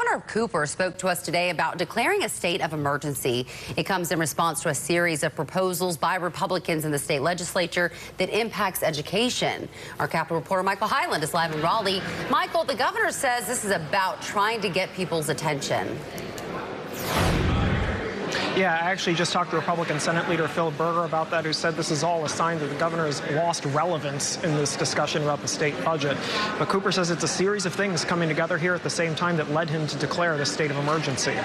Governor Cooper spoke to us today about declaring a state of emergency. It comes in response to a series of proposals by Republicans in the state legislature that impacts education. Our Capitol reporter Michael Hyland is live in Raleigh. Michael, the governor says this is about trying to get people's attention. Yeah, I actually just talked to Republican Senate Leader Phil Berger about that, who said this is all a sign that the governor has lost relevance in this discussion about the state budget. But Cooper says it's a series of things coming together here at the same time that led him to declare the state of emergency.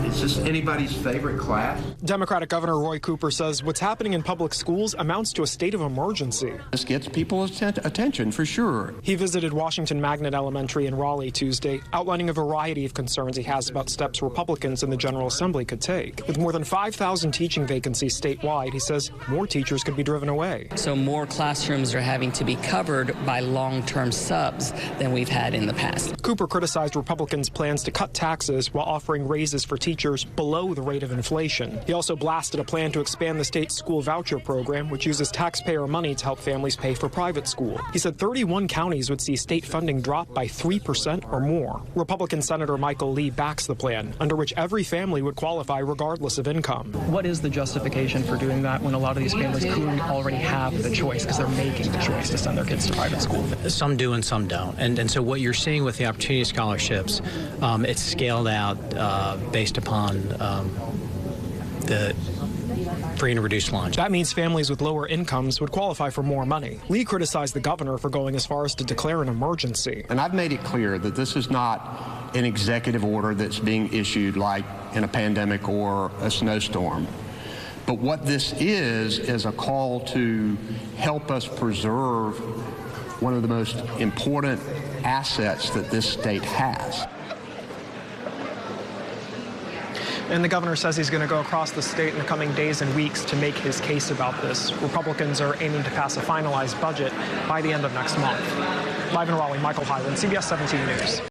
Is this anybody's favorite class? Democratic Governor Roy Cooper says what's happening in public schools amounts to a state of emergency. This gets people's attention for sure. He visited Washington Magnet Elementary in Raleigh Tuesday, outlining a variety of concerns he has about steps Republicans in the General Assembly could take. With more than 5,000 teaching vacancies statewide, he says more teachers could be driven away. So more classrooms are having to be covered by long-term subs than we've had in the past. Cooper criticized Republicans' plans to cut taxes while offering raises for teachers below the rate of inflation. He also blasted a plan to expand the state's school voucher program, which uses taxpayer money to help families pay for private school. He said 31 counties would see state funding drop by 3% or more. Republican Senator Michael Lee backs the plan, under which every family would qualify regardless of income. What is the justification for doing that when a lot of these families clearly already have the choice because they're making the choice to send their kids to private school? Some do and some don't. And so what you're seeing with the Opportunity Scholarships, it's scaled out based upon the free and reduced lunch. That means families with lower incomes would qualify for more money. Lee criticized the governor for going as far as to declare an emergency. And I've made it clear that this is not an executive order that's being issued like in a pandemic or a snowstorm. But what this is a call to help us preserve one of the most important assets that this state has. And the governor says he's going to go across the state in the coming days and weeks to make his case about this. Republicans are aiming to pass a finalized budget by the end of next month. Live in Raleigh, Michael Hyland, CBS 17 News.